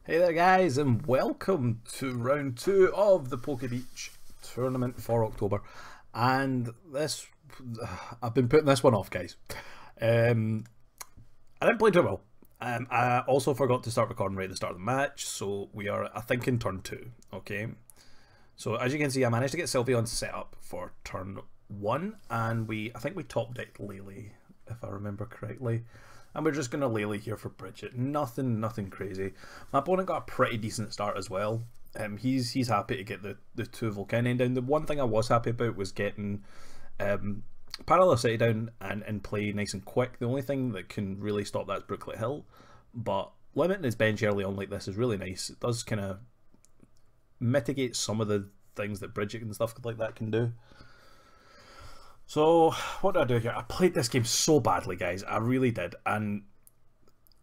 Hey there guys, and welcome to round 2 of the Pokebeach tournament for October. And this, I've been putting this one off, guys. I didn't play too well. I also forgot to start recording right at the start of the match, so we are, I think, in turn 2, okay? So as you can see, I managed to get Sylveon set up for turn 1, and I think we top decked Lele, if I remember correctly. And we're just going to Lele here for Bridget. Nothing crazy. My opponent got a pretty decent start as well. He's happy to get the 2 Volcanion down. The one thing I was happy about was getting Parallel down and play nice and quick. The only thing that can really stop that is Brooklet Hill. But limiting his bench early on like this is really nice. It does kind of mitigate some of the things that Bridget and stuff like that can do. So, what do I do here? I played this game so badly, guys. I really did. And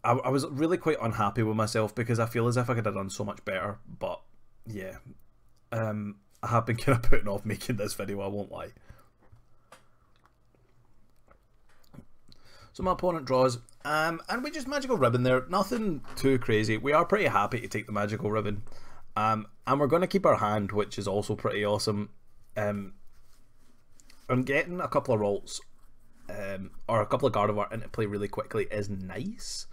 I was really quite unhappy with myself because I feel as if I could have done so much better. But, yeah. I have been kind of putting off making this video, I won't lie. So my opponent draws, and we just Magical Ribbon there. Nothing too crazy. We are pretty happy to take the Magical Ribbon. And we're going to keep our hand, which is also pretty awesome. And getting a couple of Rolts, or a couple of Gardevoir into play really quickly is nice.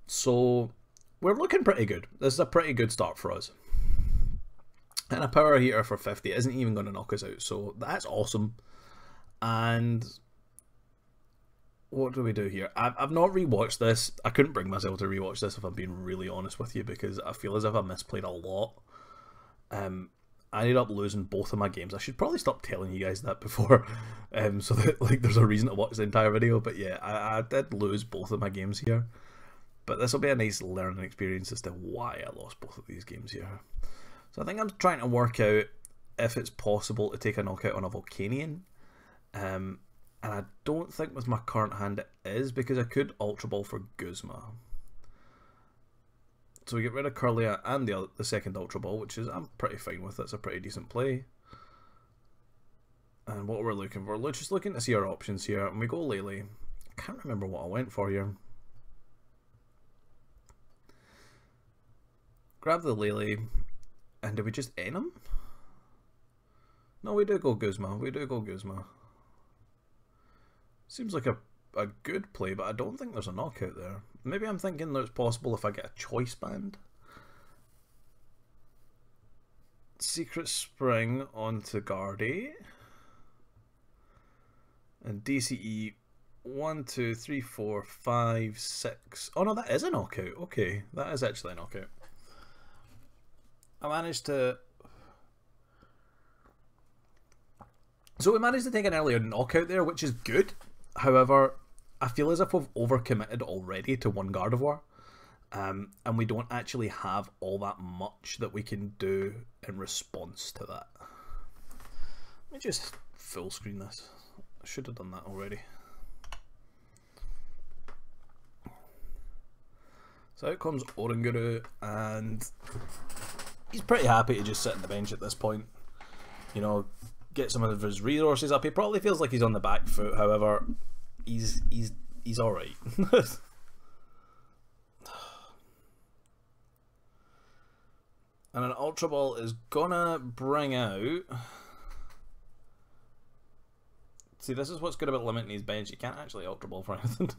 So, we're looking pretty good. This is a pretty good start for us. And a Power Heater for 50 isn't even going to knock us out, so that's awesome. And what do we do here? I've not rewatched this. I couldn't bring myself to rewatch this if I'm being really honest with you, because I feel as if I misplayed a lot. I ended up losing both of my games. I should probably stop telling you guys that before, so that like there's a reason to watch the entire video. But yeah, I did lose both of my games here. But this will be a nice learning experience as to why I lost both of these games here. So I think I'm trying to work out if it's possible to take a knockout on a Volcanion. And I don't think with my current hand it is, because I could Ultra Ball for Guzma. So we get rid of Curlia and the second Ultra Ball, which is I'm pretty fine with. That's a pretty decent play. And what we're looking for, we're just looking to see our options here, and we go Lele. I can't remember what I went for here. Grab the Lele, and do we just end him? No, we do go Guzma. We do go Guzma. Seems like a good play, but I don't think there's a knockout there. Maybe I'm thinking that it's possible if I get a Choice Band. Secret Spring onto Guardy. And DCE 1, 2, 3, 4, 5, 6. Oh no, that is a knockout. Okay, that is actually a knockout. I managed to... So we managed to take an earlier knockout there, which is good. However, I feel as if we've overcommitted already to one Gardevoir, and we don't actually have all that much that we can do in response to that. Let me just full screen this. I should have done that already. So out comes Oranguru, and he's pretty happy to just sit on the bench at this point. You know, get some of his resources up. He probably feels like he's on the back foot, however, he's alright. And an Ultra Ball is gonna bring out... See, this is what's good about limiting his bench. You can't actually Ultra Ball for anything.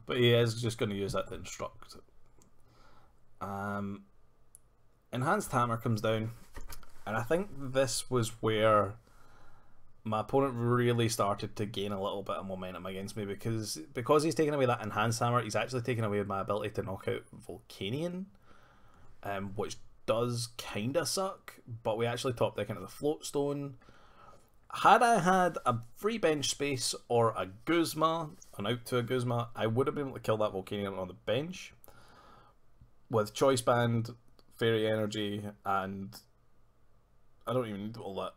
But he is just going to use that to instruct. Enhanced Hammer comes down. And I think this was where my opponent really started to gain a little bit of momentum against me, because he's taken away that Enhanced Hammer, he's actually taken away my ability to knock out Volcanion, which does kind of suck, but we actually top deck into the Float Stone. Had I had a free bench space or a Guzma, an out to a Guzma, I would have been able to kill that Volcanion on the bench with Choice Band, Fairy Energy, and I don't even need all that.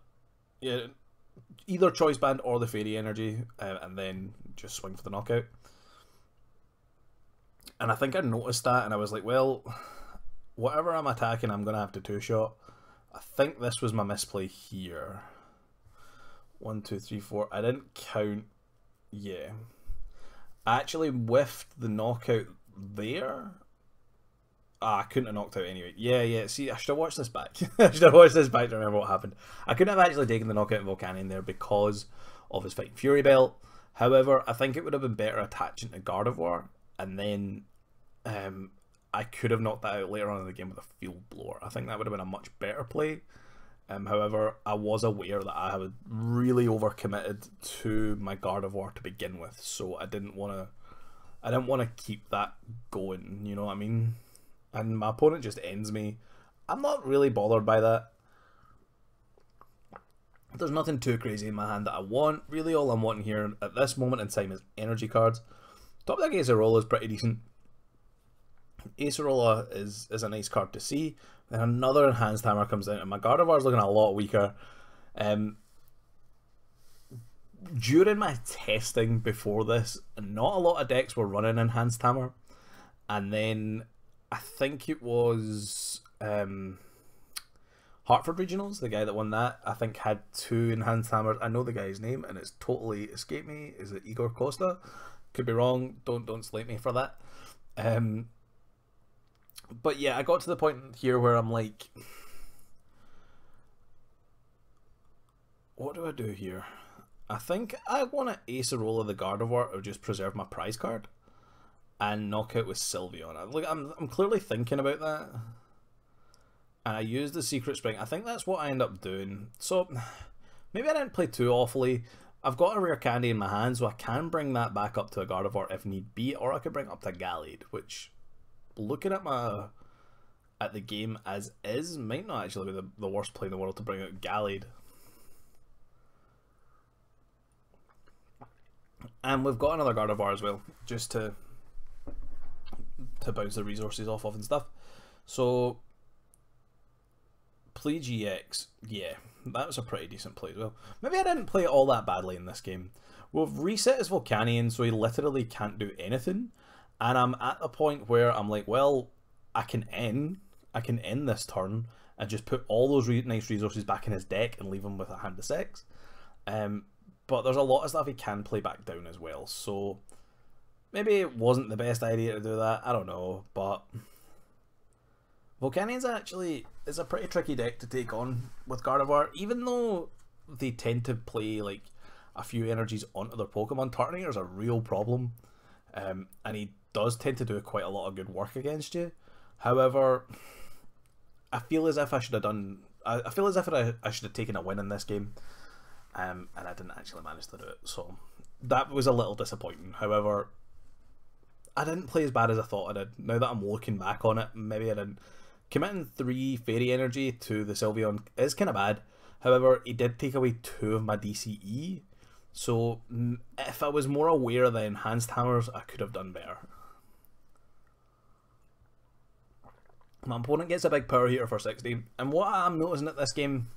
Yeah, either Choice Band or the Fairy Energy, and then just swing for the knockout. And I think I noticed that, and I was like, well, whatever I'm attacking, I'm going to have to two-shot. I think this was my misplay here. 1, 2, 3, 4. I didn't count. Yeah. I actually whiffed the knockout there. I couldn't have knocked out anyway. Yeah. See, I should have watched this back. I should have watched this back to remember what happened. I couldn't have actually taken the knockout in Volcanion there because of his Fighting Fury belt. However, I think it would have been better attaching to Gardevoir, and then I could have knocked that out later on in the game with a Field Blower. I think that would have been a much better play. However, I was aware that I had really overcommitted to my Gardevoir to begin with, so I didn't want to keep that going, you know what I mean? And my opponent just ends me. I'm not really bothered by that. There's nothing too crazy in my hand that I want. Really, all I'm wanting here at this moment in time is energy cards. Top deck Acerola is pretty decent. Acerola is a nice card to see. Then another Enhanced Hammer comes out, and my Gardevoir is looking a lot weaker. During my testing before this, not a lot of decks were running Enhanced Hammer. And then I think it was Hartford Regionals, the guy that won that, I think had 2 Enhanced Hammers. I know the guy's name, and it's totally escaped me. Is it Igor Costa? Could be wrong. Don't slate me for that. But yeah, I got to the point here where I'm like, what do I do here? I think I want to Acerola the Gardevoir or just preserve my prize card and knock out with Sylveon. I'm clearly thinking about that. And I used the Secret Spring. I think that's what I end up doing. So maybe I didn't play too awfully. I've got a rare candy in my hand, so I can bring that back up to a Gardevoir if need be, or I could bring it up to Gallade, which, looking at the game as is, might not actually be the worst play in the world to bring out Gallade. And we've got another Gardevoir as well, just to bounce the resources off of and stuff. So play GX, yeah, that was a pretty decent play as well. Maybe I didn't play it all that badly in this game. We've reset his Volcanion, so he literally can't do anything. And I'm at the point where I'm like, well, I can end this turn and just put all those nice resources back in his deck and leave him with a hand of 6. But there's a lot of stuff he can play back down as well, so maybe it wasn't the best idea to do that, I don't know, but Volcanion's actually is a pretty tricky deck to take on with Gardevoir, even though they tend to play like a few energies onto their Pokemon. Turtonator is a real problem, and he does tend to do quite a lot of good work against you. However, I feel as if I should have taken a win in this game, and I didn't actually manage to do it, so that was a little disappointing. However, I didn't play as bad as I thought I did. Now that I'm looking back on it, maybe I didn't. Committing 3 Fairy Energy to the Sylveon is kind of bad. However, he did take away 2 of my DCE, so if I was more aware of the Enhanced Hammers, I could have done better. My opponent gets a big power heater for 60, and what I'm noticing at this game,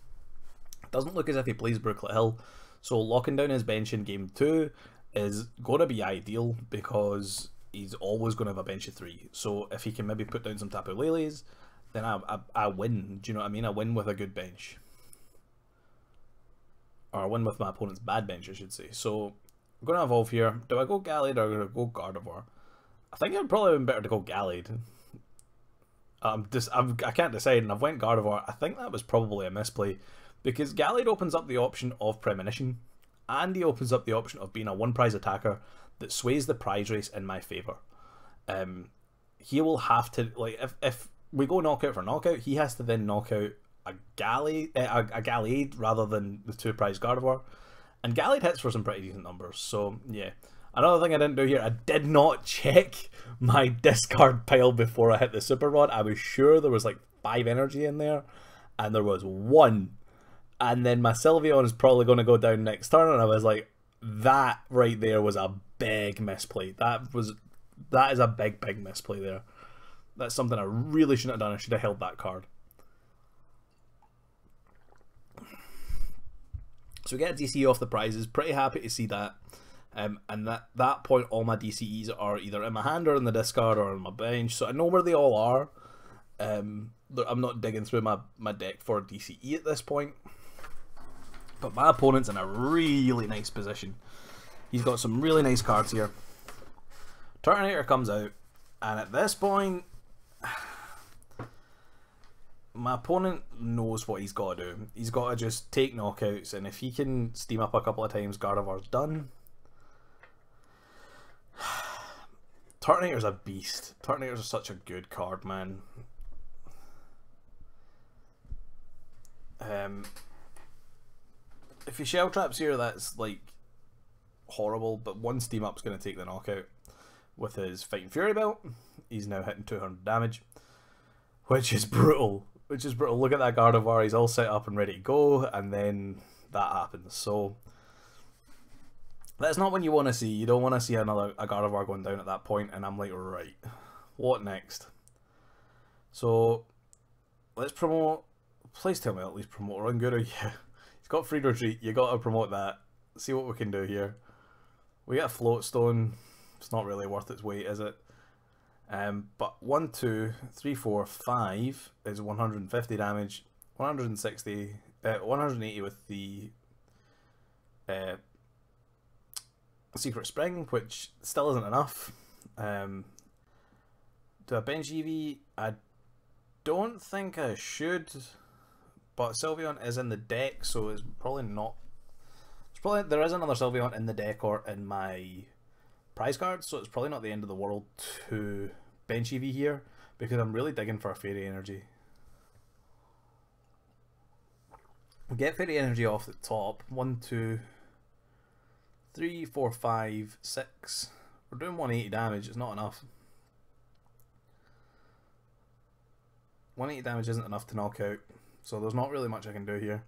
doesn't look as if he plays Brooklet Hill, so locking down his bench in game 2 is going to be ideal because he's always going to have a bench of 3. So if he can maybe put down some Tapu Leles, then I win. Do you know what I mean? I win with a good bench, or I win with my opponent's bad bench, I should say. So I'm going to evolve here. Do I go Gallade or do I go Gardevoir? I think it would probably have been better to go Gallade. I can't decide, and I've went Gardevoir. I think that was probably a misplay, because Gallade opens up the option of Premonition, and he opens up the option of being a 1-prize attacker that sways the prize race in my favour. He will have to, like, if we go knockout for knockout, he has to then knock out a Gallade rather than the 2-prize Gardevoir, and Gallade hits for some pretty decent numbers. So yeah. Another thing I didn't do here, I did not check my discard pile before I hit the Super Rod. I was sure there was like 5 energy in there, and there was 1. And then my Sylveon is probably going to go down next turn, and I was like, that right there was a big misplay. That is a big misplay there. That's something I really shouldn't have done. I should have held that card. So we get a DCE off the prizes. Pretty happy to see that. And at that point, all my DCEs are either in my hand or in the discard or on my bench, so I know where they all are. I'm not digging through my deck for DCE at this point. But my opponent's in a really nice position. He's got some really nice cards here. Turtonator comes out, and at this point, my opponent knows what he's got to do. He's got to just take knockouts, and if he can steam up a couple of times, Gardevoir's done. Turtonator's a beast. Turtonator's such a good card, man. If he shell traps here, that's like horrible, but one steam up's going to take the knockout. With his Fighting Fury belt, he's now hitting 200 damage, which is brutal. Look at that Gardevoir, he's all set up and ready to go, and then that happens. So that's not what you want to see. You don't want to see a Gardevoir going down at that point, and I'm like, right, what next? So let's promote. Please tell me at least promote Oranguru. Yeah, he's got free retreat. You got to promote that. See what we can do here. We get a float stone. It's not really worth its weight, is it? But 1, 2, 3, 4, 5 is 150 damage, 160, 180 with the Secret Spring, which still isn't enough. Do I bench Eevee? I don't think I should, but Sylveon is in the deck, so it's probably not. There is another Sylveon in the deck or in my prize cards, so it's probably not the end of the world to bench Eevee here, because I'm really digging for a Fairy Energy. Get Fairy Energy off the top. 1, 2, 3, 4, 5, 6. We're doing 180 damage, it's not enough. 180 damage isn't enough to knock out, so there's not really much I can do here.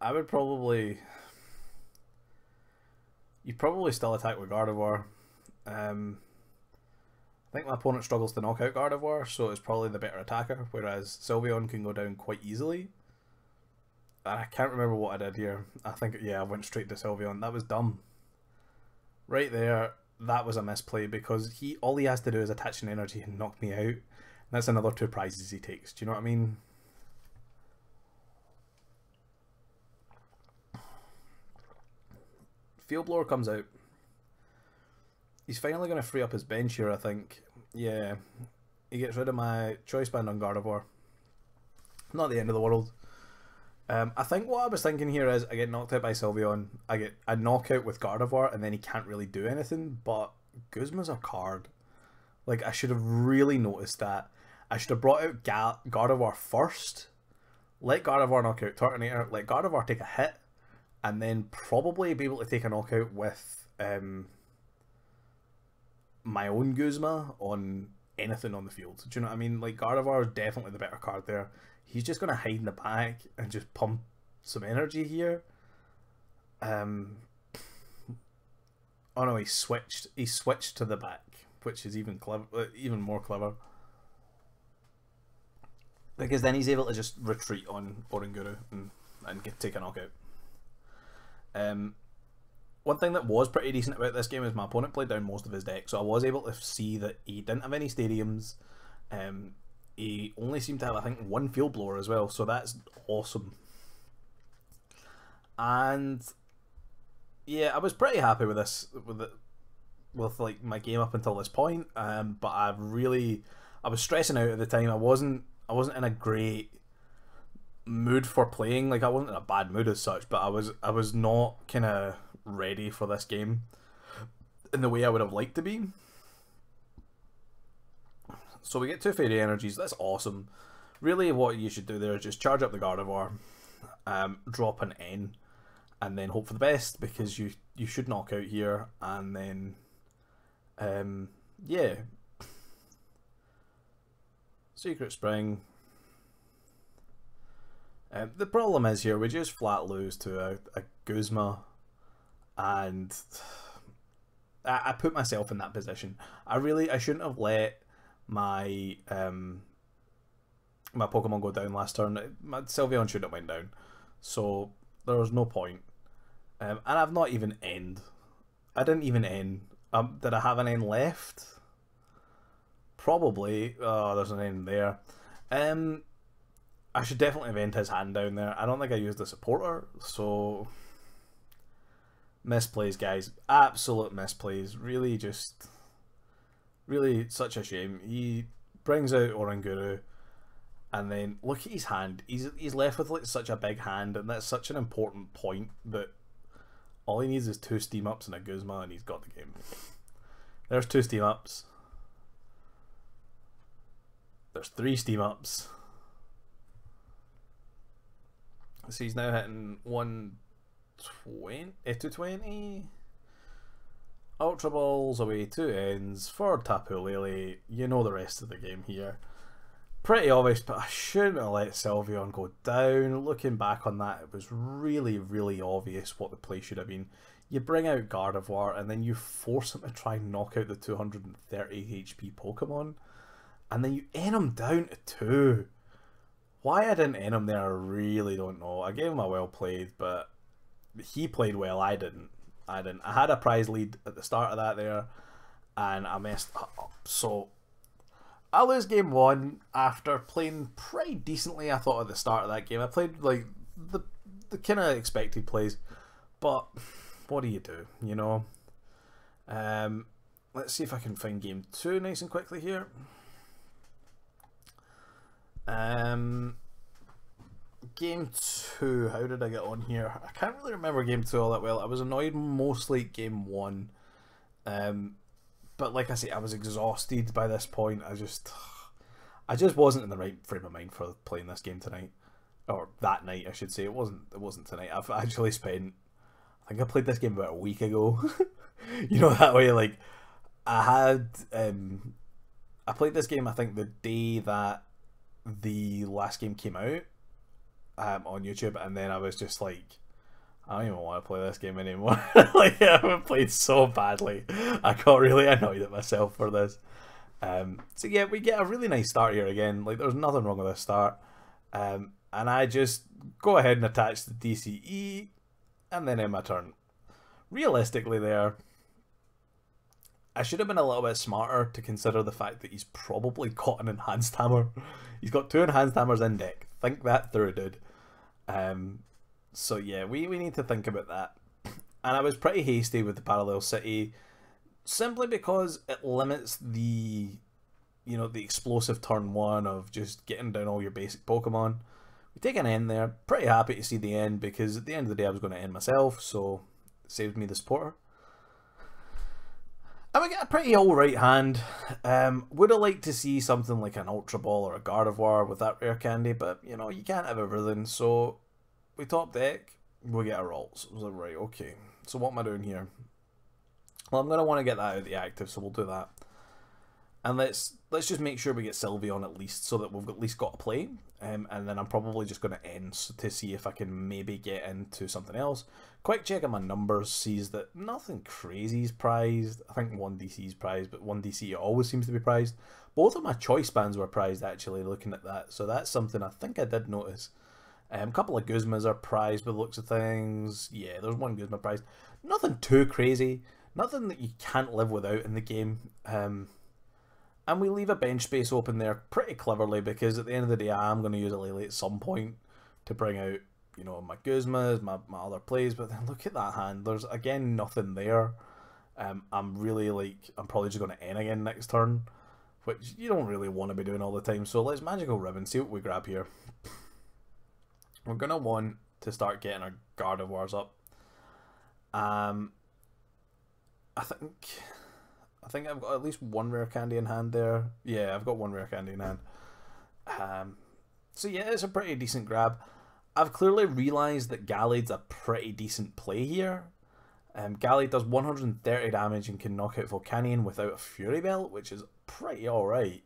I would probably... You probably still attack with Gardevoir. I think my opponent struggles to knock out Gardevoir, so it's probably the better attacker, whereas Sylveon can go down quite easily. And I can't remember what I did here. I think, yeah, I went straight to Sylveon. That was dumb. Right there, that was a misplay, because all he has to do is attach an energy and knock me out. And that's another 2 prizes he takes. Do you know what I mean? Field Blower comes out. He's finally going to free up his bench here, I think. Yeah, he gets rid of my Choice Band on Gardevoir. Not the end of the world. I think what I was thinking here is I get knocked out by Sylveon, I get a knockout with Gardevoir, and then he can't really do anything, but Guzma's a card. Like, I should have really noticed that. I should have brought out Gardevoir first, let Gardevoir knock out Turtonator, let Gardevoir take a hit, and then probably be able to take a knockout with my own Guzma on anything on the field. Do you know what I mean? Like, Gardevoir is definitely the better card there. He's just going to hide in the back and just pump some energy here. Oh no, he switched to the back, which is even more clever. Because then he's able to just retreat on Oranguru and take a knockout. One thing that was pretty decent about this game is my opponent played down most of his deck, so I was able to see that he didn't have any stadiums. He only seemed to have, I think, 1 Field Blower as well, so that's awesome. And yeah, I was pretty happy with this, with like my game up until this point. But I was stressing out at the time. I wasn't in a great mood for playing. Like, I wasn't in a bad mood as such, but I was not kind of ready for this game in the way I would have liked to be. So we get 2 Fairy Energies. That's awesome. Really, what you should do there is just charge up the Gardevoir, drop an N, and then hope for the best, because you should knock out here, and then yeah, Secret Spring. The problem is here we just flat lose to a Guzma, and I put myself in that position. I shouldn't have let my my Pokemon go down last turn. My Sylveon should have went down, so there was no point. And I've not even end. I didn't even end. Did I have an end left? Probably. Oh, there's an end there. I should definitely have ended his hand down there. I don't think I used the supporter, so misplays, guys. Absolute misplays. Really, really such a shame. He brings out Oranguru. And then look at his hand. He's left with like such a big hand, and that's such an important point that all he needs is 2 steam ups and a Guzma, and he's got the game. There's 2 steam ups. There's 3 steam ups. So he's now hitting 220. Ultra Balls away 2 ends for Tapu Lele. You know the rest of the game here. Pretty obvious, but I shouldn't have let Sylveon go down. Looking back on that, it was really, really obvious what the play should have been. You bring out Gardevoir and then you force him to try and knock out the 230 HP Pokemon. And then you end him down to 2. Why I didn't end him there, I really don't know. I gave him a well played, but he played well, I didn't. I had a prize lead at the start of that there, and I messed up. So I lose game 1 after playing pretty decently, I thought, at the start of that game. I played like the kind of expected plays, but what do, you know? Let's see if I can find game 2 nice and quickly here. Game 2, how did I get on here? I can't really remember game 2 all that well. I was annoyed mostly at game 1. But like I say, I was exhausted by this point. I just wasn't in the right frame of mind for playing this game tonight. Or that night, I should say. It wasn't tonight. I've actually spent, I think I played this game about a week ago. You know, that way, like, I played this game, I think, the day that the last game came out on YouTube, and then I was just like, I don't even want to play this game anymore. Like, I haven't played so badly. I got really annoyed at myself for this. So yeah, we get a really nice start here again. Like, there's nothing wrong with this start. And I just go ahead and attach the DCE, and then end my turn. Realistically there, I should have been a little bit smarter to consider the fact that he's probably got an Enhanced Hammer. He's got 2 Enhanced Hammers in deck. Think that through, dude. So yeah, we need to think about that. And I was pretty hasty with the Parallel City, simply because it limits the, you know, the explosive turn 1 of just getting down all your basic Pokemon. We take an end there. Pretty happy to see the end, because at the end of the day I was going to end myself, so it saved me the supporter. And we get a pretty alright hand. Would have liked to see something like an Ultra Ball or a Gardevoir with that rare candy, but you know, you can't have everything. So we top deck, we get a Rolls. I was like, right, okay. So what am I doing here? Well, I'm going to want to get that out of the active, so we'll do that. And let's just make sure we get Sylveon at least, so that we've at least got a play. And then I'm probably just going to end to see if I can maybe get into something else. Quick check on my numbers sees that nothing crazy is prized. I think 1 DC is prized, but 1 DC always seems to be prized. Both of my choice bands were prized, actually, looking at that. So that's something I think I did notice. A couple of Guzmas are prized by the looks of things. Yeah, there's 1 Guzma prized. Nothing too crazy. Nothing that you can't live without in the game. And we leave a bench space open there pretty cleverly, because at the end of the day I am going to use a Lele at some point to bring out, you know, my Guzmas, my other plays. But then look at that hand. There's, again, nothing there. I'm really like, I'm probably just going to end again next turn, which you don't really want to be doing all the time. So let's Magical Ribbon, see what we grab here. We're going to want to start getting our Gardevoirs up. I think I've got at least 1 rare candy in hand there. Yeah, I've got 1 rare candy in hand. So yeah, it's a pretty decent grab. I've clearly realised that Gallade's a pretty decent play here. Gallade does 130 damage and can knock out Volcanion without a Fury Belt, which is pretty alright.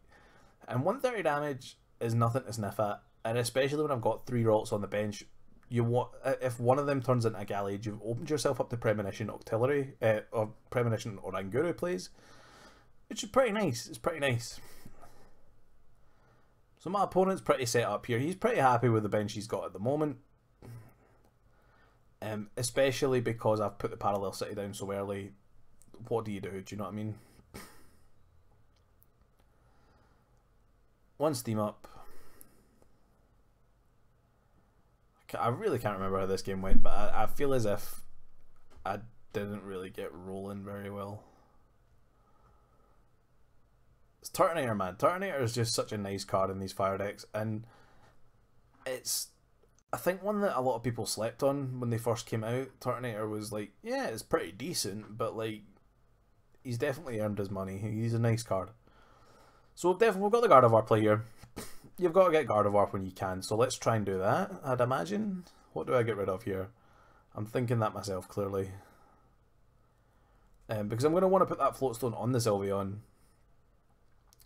And 130 damage is nothing to sniff at, and especially when I've got 3 Ralts on the bench. You want, if one of them turns into a Gallade, you've opened yourself up to Premonition Octillery, or Premonition Oranguru plays, which is pretty nice. It's pretty nice. So my opponent's pretty set up here. He's pretty happy with the bench he's got at the moment. Especially because I've put the Parallel City down so early. What do? Do you know what I mean? 1 Steam Up. I really can't remember how this game went, but I feel as if I didn't really get rolling very well. Turtonator, man. Turtonator is just such a nice card in these fire decks, and it's, I think, one that a lot of people slept on when they first came out. Turtonator was like, yeah, it's pretty decent, but like, he's definitely earned his money. He's a nice card. So definitely, we've got the Gardevoir play here. You've got to get Gardevoir when you can, so let's try and do that, I'd imagine. What do I get rid of here? I'm thinking that myself, clearly. Because I'm going to want to put that Floatstone on the Sylveon.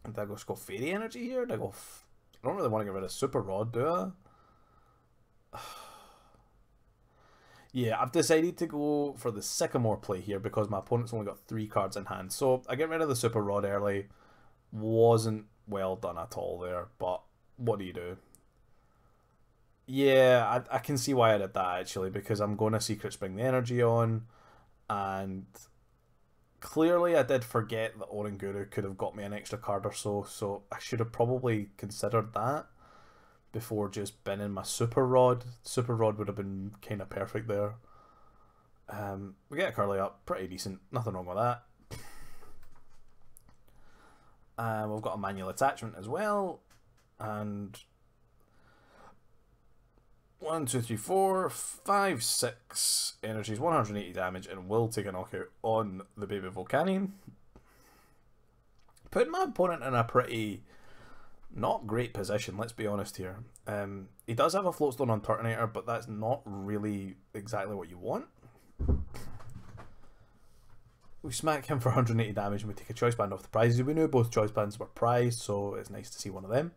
Did I go Fairy Energy here? Did I go... I don't really want to get rid of Super Rod, do I? Yeah, I've decided to go for the Sycamore play here because my opponent's only got 3 cards in hand. So I get rid of the Super Rod early. Wasn't well done at all there, but what do you do? Yeah, I can see why I did that actually, because I'm going to Secret Spring the energy on, and clearly I did forget that Oranguru could have got me an extra card or so, so I should have probably considered that before just binning my Super Rod. Super Rod would have been kind of perfect there. We get a Curly up, pretty decent, nothing wrong with that. We've got a manual attachment as well, and 1, 2, 3, 4, 5, 6 energies, 180 damage, and will take a knockout on the baby Volcanion. Putting my opponent in a pretty not great position, let's be honest here. He does have a Floatstone on Turtonator, but that's not really exactly what you want. We smack him for 180 damage and we take a Choice Band off the prizes. We knew both Choice Bands were prized, so it's nice to see one of them.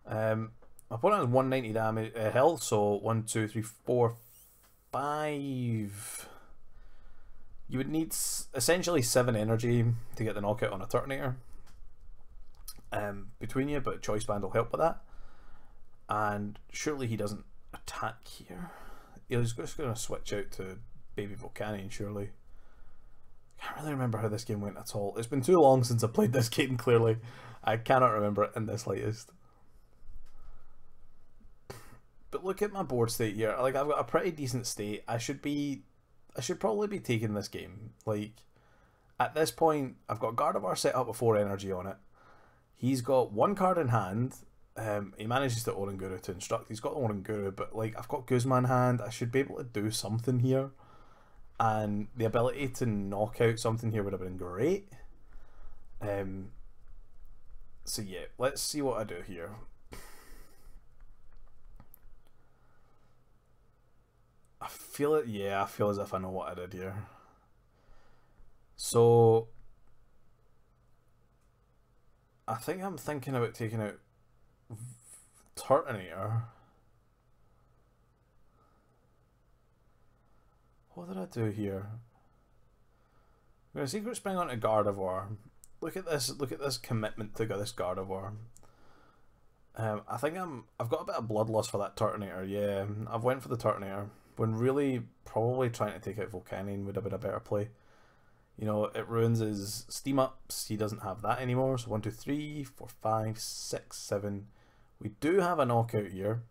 My opponent has 190 damage health, so 1, 2, 3, 4, 5. You would need essentially 7 energy to get the knockout on a Turtonator between you, but Choice Band will help with that. And surely he doesn't attack here. He's just going to switch out to baby Volcanion, surely. Can't really remember how this game went at all. It's been too long since I played this game, clearly. I cannot remember it in the slightest. But look at my board state here. Like, I've got a pretty decent state. I should probably be taking this game. Like, at this point, I've got Gardevoir set up with 4 energy on it. He's got 1 card in hand. He manages to Oranguru to instruct. He's got the Oranguru, but like, I've got Guzma in hand. I should be able to do something here. And the ability to knock out something here would have been great. So yeah, let's see what I do here. I feel it, yeah, I feel as if I know what I did here. So I think I'm thinking about taking out Turtonator. What did I do here? I'm going to Secret Spring onto Gardevoir. Look at this commitment to get this Gardevoir. I think I've got a bit of bloodlust for that Turtonator. Yeah, I've went for the Turtonator when really probably trying to take out Volcanion would have been a better play. You know, it ruins his steam ups. He doesn't have that anymore. So 1, 2, 3, 4, 5, 6, 7. We do have a knockout here.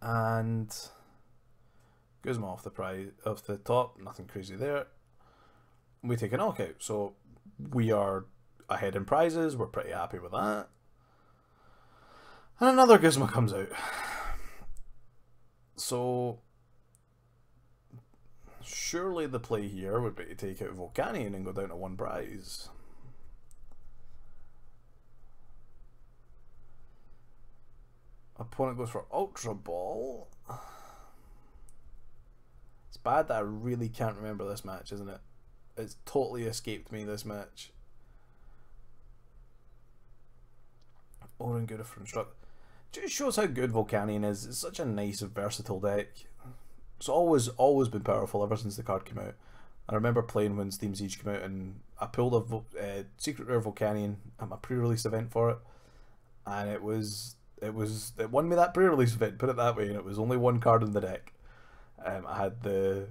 And Guzma off the top, nothing crazy there. We take a knockout, so we are ahead in prizes. We're pretty happy with that. And another Guzma comes out. So surely the play here would be to take out Volcanion and go down to 1 prize. Opponent goes for Ultra Ball. It's bad that I really can't remember this match, isn't it? It's totally escaped me, this match. Oranguru for Instruct. Just shows how good Volcanion is. It's such a nice, versatile deck. It's always been powerful ever since the card came out. I remember playing when Steam Siege came out, and I pulled a Secret Rare Volcanion at my pre-release event for it, and it won me that pre-release event, put it that way, and it was only 1 card in the deck. I had the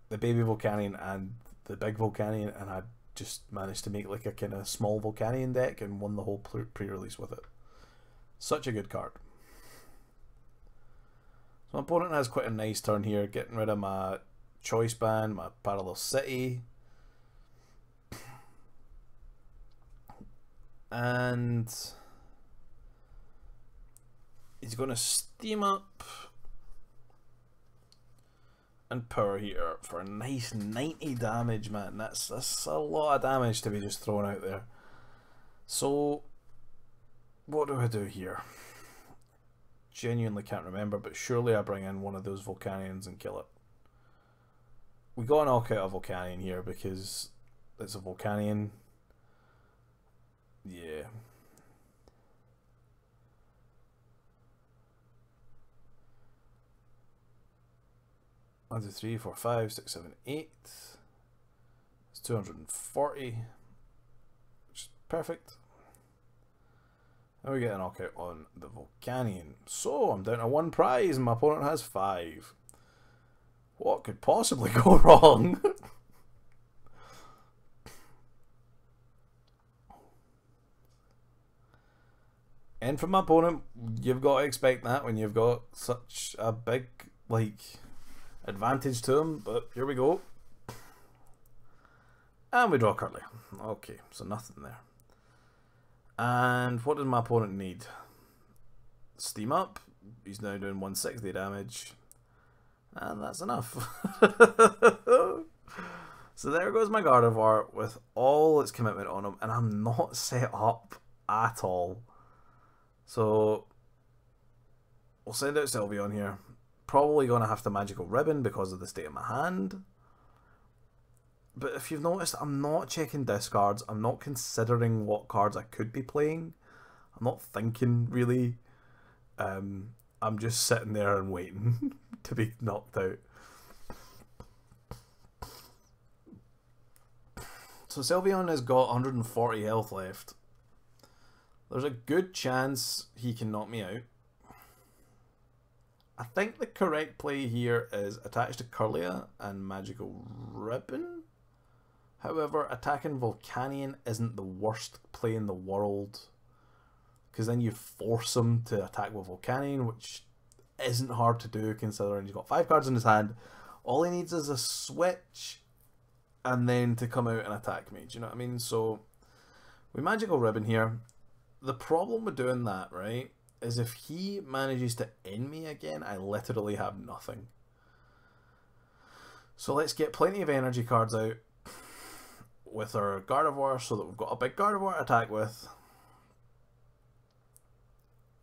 baby Volcanion and the big Volcanion, and I just managed to make like a kind of small Volcanion deck and won the whole pre-release with it. Such a good card. So my opponent has quite a nice turn here, getting rid of my Choice Band, my Parallel City. And he's going to steam up and power heater for a nice 90 damage, man. That's a lot of damage to be just thrown out there. So what do I do here? Genuinely can't remember, but surely I bring in one of those Volcanions and kill it. We got to knock out a Volcanion here because it's a Volcanion. Yeah. One, two, three, four, 5, 6, 7, 8. It's 240. Which is perfect. And we get a knockout on the Volcanion. So I'm down to 1 prize and my opponent has 5. What could possibly go wrong? And from my opponent, you've got to expect that when you've got such a big, like, advantage to him. But here we go. And we draw Curly. Okay, so nothing there. And what does my opponent need? Steam up. He's now doing 160 damage. And that's enough. So there goes my Gardevoir with all its commitment on him. And I'm not set up at all. So we'll send out Sylveon here. Probably going to have to Magical Ribbon because of the state of my hand. But if you've noticed, I'm not checking discards. I'm not considering what cards I could be playing. I'm not thinking, really. I'm just sitting there and waiting to be knocked out. So Sylveon has got 140 health left. There's a good chance he can knock me out. I think the correct play here is attach to Curlia and Magical Ribbon. However, attacking Volcanion isn't the worst play in the world, because then you force him to attack with Volcanion, which isn't hard to do considering he's got 5 cards in his hand. All he needs is a switch and then to come out and attack me. Do you know what I mean? So with Magical Ribbon here, the problem with doing that, right, is if he manages to end me again, I literally have nothing. So let's get plenty of energy cards out with our Gardevoir so that we've got a big Gardevoir to attack with.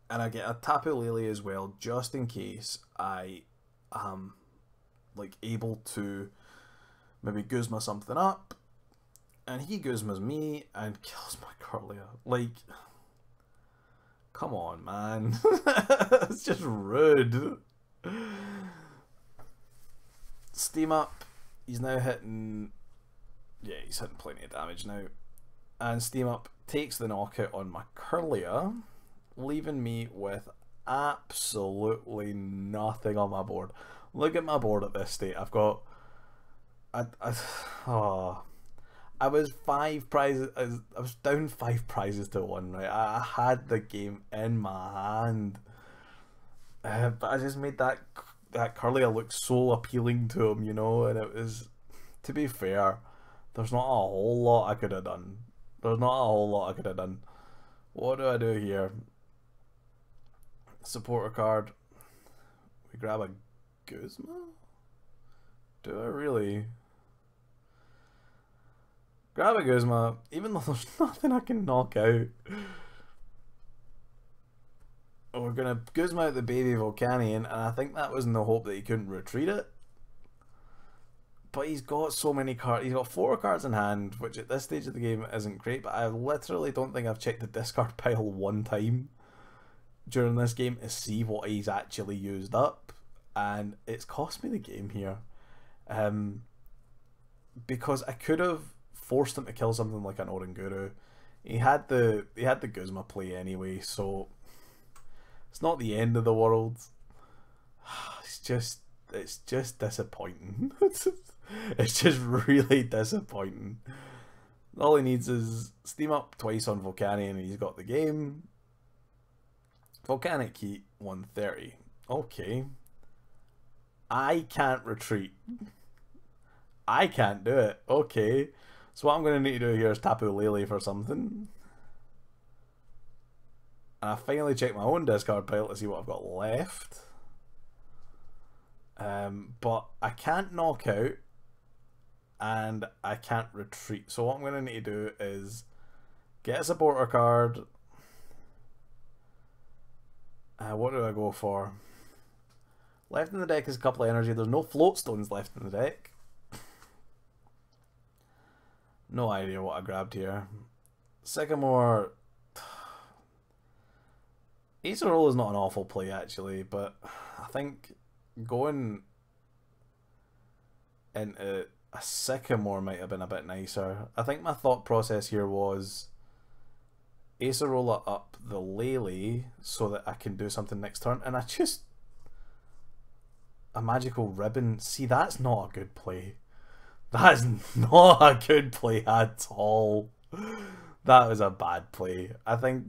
And I get a Tapu Lele as well, just in case I am like able to maybe Guzma something up. And he Guzmas me and kills my Curlia. Like, come on, man. It's just rude. Steam up. He's now hitting... Yeah, he's hitting plenty of damage now. And Steam up takes the knockout on my Curlia, leaving me with absolutely nothing on my board. Look at my board at this state. I've got... I was 5 prizes. I was down 5 prizes to 1. Right, I had the game in my hand, but I just made that Curlia look so appealing to him, you know. And it was, to be fair, there's not a whole lot I could have done. There's not a whole lot I could have done. What do I do here? Supporter card. We grab a Guzma? Do I really? Grab a Guzma, even though there's nothing I can knock out. We're going to Guzma out the baby Volcanion, and I think that was in the hope that he couldn't retreat it. But he's got so many cards. He's got 4 cards in hand, which at this stage of the game isn't great, but I literally don't think I've checked the discard pile 1 time during this game to see what he's actually used up. And it's cost me the game here. Because I could have forced him to kill something like an Oranguru. He had the Guzma play anyway, so it's not the end of the world. It's just disappointing. It's just really disappointing. All he needs is Steam up twice on Volcanion and he's got the game. Volcanic Heat 130. Okay. I can't retreat. I can't do it. Okay. So what I'm going to need to do here is Tapu Lele for something. And I finally checked my own discard pile to see what I've got left. But I can't knock out and I can't retreat. So what I'm going to need to do is get a supporter card. What do I go for? Left in the deck is a couple of energy. There's no float stones left in the deck. No idea what I grabbed here. Sycamore. Acerola is not an awful play actually, but I think going into a Sycamore might have been a bit nicer. I think my thought process here was Acerola up the Lele so that I can do something next turn, and I just... a magical ribbon. See, that's not a good play. That is not a good play at all. That was a bad play. I think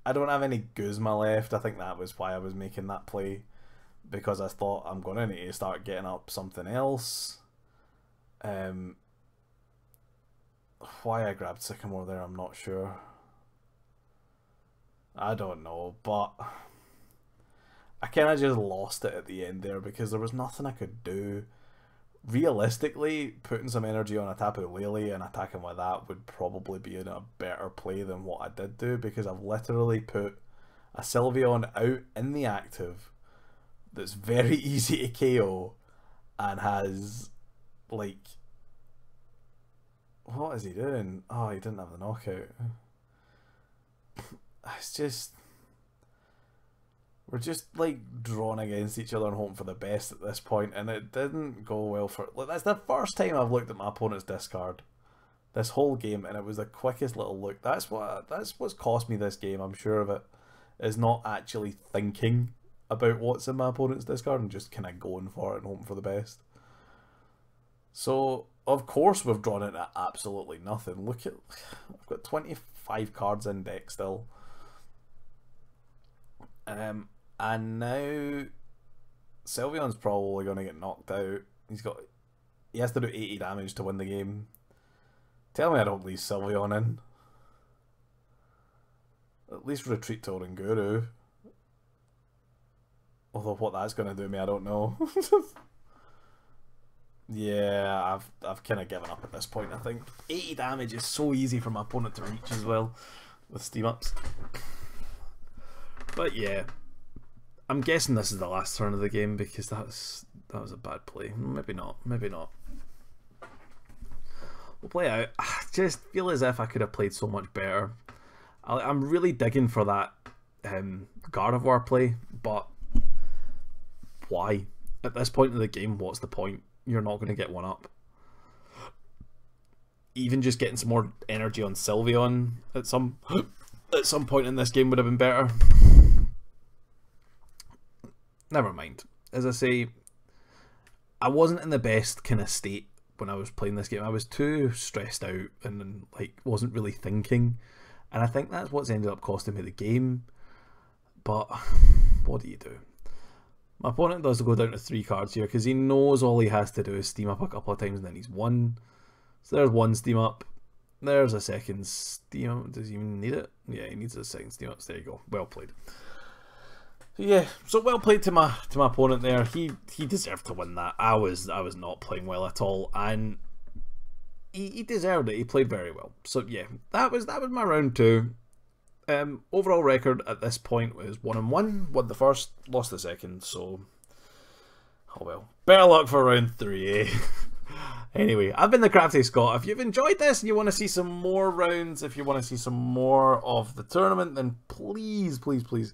I don't have any Guzma left. I think that was why I was making that play, because I thought I'm going to need to start getting up something else. Why I grabbed Sycamore there, I'm not sure. I don't know, but I kind of just lost it at the end there because there was nothing I could do. Realistically, putting some energy on a Tapu Lele and attacking with that would probably be in a better play than what I did do, because I've literally put a Sylveon out in the active that's very easy to KO and has, like... what is he doing? Oh, he didn't have the knockout. It's just... we're just like drawn against each other and hoping for the best at this point, and it didn't go well for... like, that's the first time I've looked at my opponent's discard this whole game, and it was the quickest little look. That's what's cost me this game, I'm sure of it, is not actually thinking about what's in my opponent's discard and just kind of going for it and hoping for the best. So of course we've drawn into absolutely nothing. Look at... I've got 25 cards in deck still. And now Sylveon's probably going to get knocked out. He has to do 80 damage to win the game. Tell me I don't leave Sylveon in. At least retreat to Oranguru. Although what that's going to do me, I don't know. Yeah, I've kind of given up at this point, I think. 80 damage is so easy for my opponent to reach as well with steam ups. But yeah, I'm guessing this is the last turn of the game because that was a bad play. Maybe not. Maybe not. We'll play out. I just feel as if I could have played so much better. I'm really digging for that Gardevoir play, but why? At this point in the game, what's the point? You're not going to get one up. Even just getting some more energy on Sylveon at some point in this game would have been better. Never mind. As I say, I wasn't in the best kind of state when I was playing this game. I was too stressed out and like wasn't really thinking, and I think that's what's ended up costing me the game. But what do you do? My opponent does go down to 3 cards here because he knows all he has to do is steam up a couple of times and then he's won. So there's one steam up. There's a second steam up. Does he even need it? Yeah, he needs a second steam up. So there you go. Well played. Yeah, so well played to my opponent there. He deserved to win that. I was not playing well at all, and he deserved it. He played very well. So yeah, that was my round 2. Overall record at this point was 1-1. Won the first, lost the second. So oh well. Better luck for round 3, eh? Anyway, I've been the Crafty Scot. If you've enjoyed this and you want to see some more rounds, if you want to see some more of the tournament, then please, please, please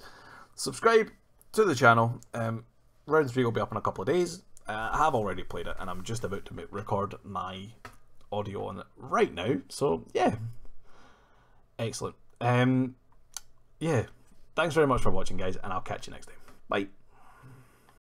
subscribe to the channel. Round 3 will be up in a couple of days. I have already played it and I'm just about to record my audio on it right now. So yeah, excellent. Yeah, thanks very much for watching, guys, and I'll catch you next time. Bye.